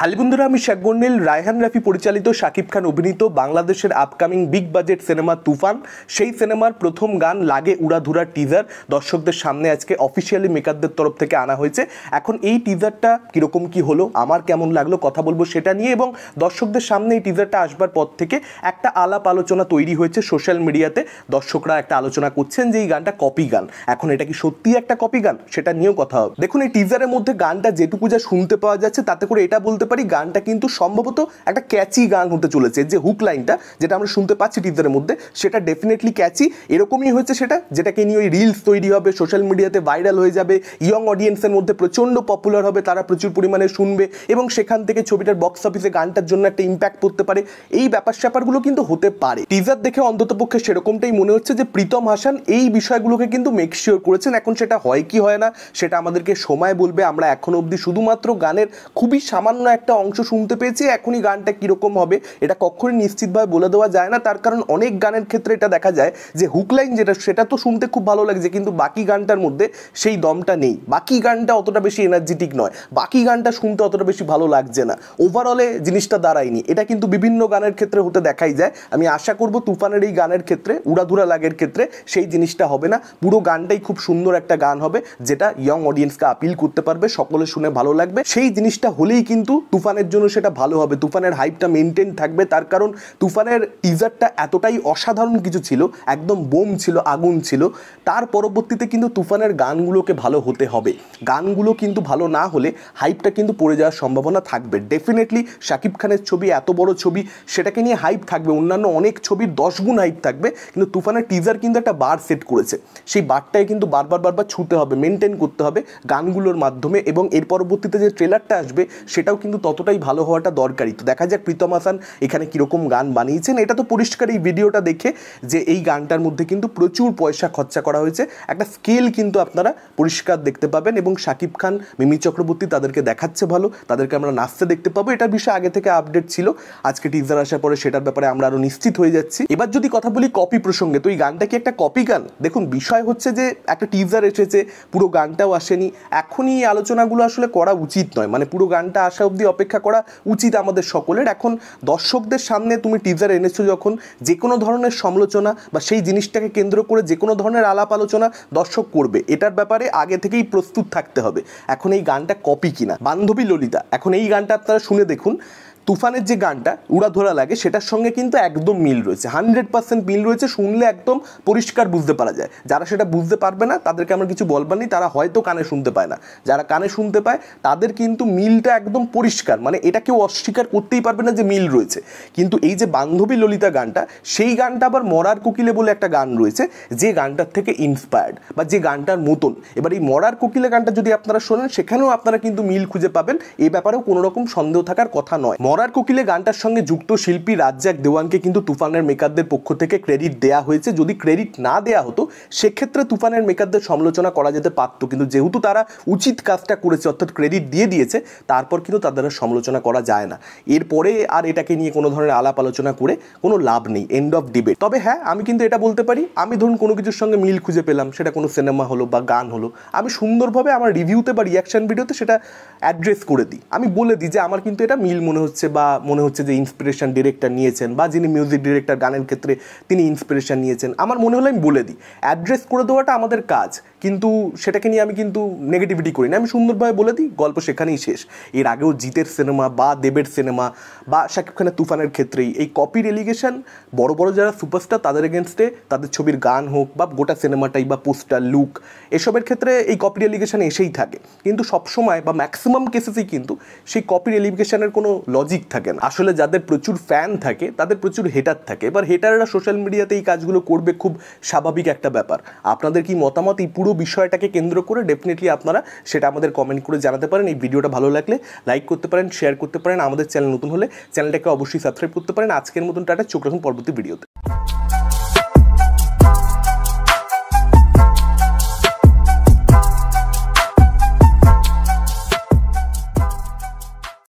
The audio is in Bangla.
হালি বন্ধুরা, আমি শেখ গন্ডিল। রায়হান রাফি পরিচালিত শাকিব খান অভিনীত বাংলাদেশের আপকামিং বিগ বাজেট সিনেমা তুফান, সেই সিনেমার প্রথম গান লাগে উড়াধুরা টিজার দর্শকদের সামনে আজকে অফিসিয়ালি মেকারদের তরফ থেকে আনা হয়েছে। এখন এই টিজারটা কীরকম কি হলো, আমার কেমন লাগলো, কথা বলবো সেটা নিয়ে। এবং দর্শকদের সামনে এই টিজারটা আসবার পর থেকে একটা আলাপ আলোচনা তৈরি হয়েছে সোশ্যাল মিডিয়াতে। দর্শকরা একটা আলোচনা করছেন যে এই গানটা কপি গান। এখন এটা কি সত্যি একটা কপি গান, সেটা নিয়েও কথা হবে। দেখুন, এই টিজারের মধ্যে গানটা যেটুকু যা শুনতে পাওয়া যাচ্ছে তাতে করে এটা বলতে পারি গানটা কিন্তু সম্ভবত একটা ক্যাচি গান হতে চলেছে। যে হুক লাইনটা যেটা আমরা শুনতে পাচ্ছি টিজারের মধ্যে, সেটা ডেফিনেটলি ক্যাচি। এরকমই হয়েছে সেটা, যেটাকে নিয়ে ওই রিলস তৈরি হবে, সোশ্যাল মিডিয়াতে ভাইরাল হয়ে যাবে, ইয়ং অডিয়েন্সের মধ্যে প্রচণ্ড পপুলার হবে, তারা প্রচুর পরিমাণে শুনবে এবং সেখান থেকে ছবিটার বক্স অফিসে গানটার জন্য একটা ইম্প্যাক্ট পড়তে পারে। এই ব্যাপার স্যাপারগুলো কিন্তু হতে পারে। টিজার দেখে অন্ততপক্ষে সেরকমটাই মনে হচ্ছে যে প্রীতম হাসান এই বিষয়গুলোকে কিন্তু মেকশিওর করেছেন। এখন সেটা হয় কি হয় না সেটা আমাদেরকে সময় বলবে। আমরা এখনো অবধি শুধুমাত্র গানের খুবই সামান্য একটা অংশ শুনতে পেয়েছি। এখনই গানটা কীরকম হবে এটা কখনই নিশ্চিতভাবে বলে দেওয়া যায় না। তার কারণ অনেক গানের ক্ষেত্রে এটা দেখা যায় যে হুক লাইন যেটা, সেটা তো শুনতে খুব ভালো লাগছে, কিন্তু বাকি গানটার মধ্যে সেই দমটা নেই। বাকি গানটা অতটা বেশি এনার্জেটিক নয়, বাকি গানটা শুনতে অতটা বেশি ভালো লাগছে না, ওভারঅলে জিনিসটা দাঁড়ায়নি। এটা কিন্তু বিভিন্ন গানের ক্ষেত্রে হতে দেখাই যায়। আমি আশা করব তুফানের এই গানের ক্ষেত্রে, উড়াধুরা লাগের ক্ষেত্রে সেই জিনিসটা হবে না। পুরো গানটাই খুব সুন্দর একটা গান হবে, যেটা ইয়ং অডিয়েন্সকে আপিল করতে পারবে, সকলে শুনে ভালো লাগবে। সেই জিনিসটা হলেই কিন্তু তুফানের জন্য সেটা ভালো হবে, তুফানের হাইপটা মেনটেন থাকবে। তার কারণ তুফানের টিজারটা এতটাই অসাধারণ কিছু ছিল, একদম বোম ছিল, আগুন ছিল। তার পরবর্তীতে কিন্তু তুফানের গানগুলোকে ভালো হতে হবে। গানগুলো কিন্তু ভালো না হলে হাইপটা কিন্তু পড়ে যাওয়ার সম্ভাবনা থাকবে। ডেফিনেটলি শাকিব খানের ছবি, এত বড় ছবি, সেটাকে নিয়ে হাইপ থাকবে, অন্যান্য অনেক ছবির 10 গুণ হাইপ থাকবে। কিন্তু তুফানের টিজার কিন্তু একটা বার সেট করেছে, সেই বারটাই কিন্তু বারবার ছুটে হবে, মেনটেন করতে হবে গানগুলোর মাধ্যমে। এবং এর পরবর্তীতে যে ট্রেলারটা আসবে সেটাও কিন্তু ততটাই ভালো হওয়াটা দরকারি। তো দেখা যাক প্রীতম হাসান এখানে কীরকম গান বানিয়েছেন। এটা তো পরিষ্কার এই ভিডিওটা দেখে যে এই গানটার মধ্যে কিন্তু প্রচুর পয়সা খরচা করা হয়েছে, একটা স্কেল কিন্তু আপনারা পরিষ্কার দেখতে পাবেন। এবং শাকিব খান, মিমি চক্রবর্তী তাদেরকে দেখাচ্ছে ভালো, তাদেরকে আমরা নাচতে দেখতে পাবো। এটার বিষয়ে আগে থেকে আপডেট ছিল, আজকে টিজার আসার পরে সেটার ব্যাপারে আমরা আরও নিশ্চিত হয়ে যাচ্ছি। এবার যদি কথা বলি কপি প্রসঙ্গে, তো এই গানটা কি একটা কপি গান? দেখুন, বিষয় হচ্ছে যে একটা টিজার এসেছে, পুরো গানটাও আসেনি। এখনই এই আলোচনাগুলো আসলে করা উচিত নয়, মানে পুরো গানটা আসা অবধি অপেক্ষা করা উচিত আমাদের সকলের। এখন দর্শকদের সামনে তুমি টিজার এনেছো যখন, যে কোনো ধরনের সমালোচনা বা সেই জিনিসটাকে কেন্দ্র করে যে কোনো ধরনের আলাপ আলোচনা দর্শক করবে, এটার ব্যাপারে আগে থেকেই প্রস্তুত থাকতে হবে। এখন এই গানটা কপি কিনা, বান্ধবী ললিতা, এখন এই গানটা আপনারা শুনে দেখুন। তুফানের যে গানটা উড়াধুরা লাগে, সেটার সঙ্গে কিন্তু একদম মিল রয়েছে, 100% মিল রয়েছে। শুনলে একদম পরিষ্কার বুঝতে পারা যায়। যারা সেটা বুঝতে পারবে না তাদেরকে আমরা কিছু বলবার নেই, তারা হয়তো কানে শুনতে পায় না। যারা কানে শুনতে পায় তাদের কিন্তু মিলটা একদম পরিষ্কার, মানে এটা কেউ অস্বীকার করতেই পারবে না যে মিল রয়েছে। কিন্তু এই যে বান্ধবী ললিতা গানটা, সেই গানটা আবার মরার কোকিলে বলে একটা গান রয়েছে, যে গানটার থেকে ইন্সপায়ার্ড বা যে গানটার মতন। এবার এই মরার কোকিলে গানটা যদি আপনারা শোনেন, সেখানেও আপনারা কিন্তু মিল খুঁজে পাবেন, এ ব্যাপারেও কোনো রকম সন্দেহ থাকার কথা নয়। মরার কোকিলে গানটার সঙ্গে যুক্ত শিল্পী রাজ্জাক দেওয়ানকে কিন্তু তুফানের মেকারদের পক্ষ থেকে ক্রেডিট দেয়া হয়েছে। যদি ক্রেডিট না দেয়া হতো সেক্ষেত্রে তুফানের মেকারদের সমালোচনা করা যেতে পারতো, কিন্তু যেহেতু তারা উচিত কাজটা করেছে, অর্থাৎ ক্রেডিট দিয়ে দিয়েছে, তারপর কিন্তু তাদের সমালোচনা করা যায় না। এরপরে আর এটাকে নিয়ে কোনো ধরনের আলাপ আলোচনা করে কোনো লাভ নেই, এন্ড অফ ডিবেট। তবে হ্যাঁ, আমি কিন্তু এটা বলতে পারি, আমি ধরুন কোনো কিছুর সঙ্গে মিল খুঁজে পেলাম, সেটা কোনো সিনেমা হলো বা গান হলো, আমি সুন্দরভাবে আমার রিভিউতে বা রিয়াকশন ভিডিওতে সেটা অ্যাড্রেস করে দিই। আমি বলে দিই যে আমার কিন্তু এটা মিল মনে হচ্ছে, বা মনে হচ্ছে যে ইন্সপিরেশন ডিরেক্টর নিয়েছেন, বা যিনি মিউজিক ডিরেক্টর গানের ক্ষেত্রে তিনি ইন্সপিরেশন নিয়েছেন, আমার মনে হলো আমি বলে দিই। অ্যাড্রেস করে দেওয়াটা আমাদের কাজ, কিন্তু সেটাকে নিয়ে আমি কিন্তু নেগেটিভিটি করি না, আমি সুন্দরভাবে বলে দিই, গল্প সেখানেই শেষ। এর আগেও জিতের সিনেমা বা দেবের সিনেমা বা শাকিব খানের তুফানের ক্ষেত্রেই এই কপির এলিগেশন, বড় বড় যারা সুপারস্টার তাদের এগেনস্টে, তাদের ছবির গান হোক বা গোটা সিনেমাটাই বা পোস্টার লুক, এসবের ক্ষেত্রে এই কপির এলিগেশন এসেই থাকে। কিন্তু সবসময় বা ম্যাক্সিমাম কেসেসই কিন্তু সেই কপির এলিগেশনের কোনো লজিক থাকে না। আসলে যাদের প্রচুর ফ্যান থাকে তাদের প্রচুর হেটার থাকে। এবার হেটাররা সোশ্যাল মিডিয়াতে এই কাজগুলো করবে, খুব স্বাভাবিক একটা ব্যাপার। আপনাদের কি মতামত এই পুরো বিষয়টাকে কেন্দ্র করে, ডেফিনেটলি আপনারা সেটা আমাদের কমেন্ট করে জানাতে পারেন। এই ভিডিওটা ভালো লাগলে লাইক করতে পারেন, শেয়ার করতে পারেন। আমাদের চ্যানেল নতুন হলে চ্যানেলটাকে অবশ্যই সাবস্ক্রাইব করতে পারেন। আজকের মতন টাটা, চোখ রাখুন পরবর্তী ভিডিওতে।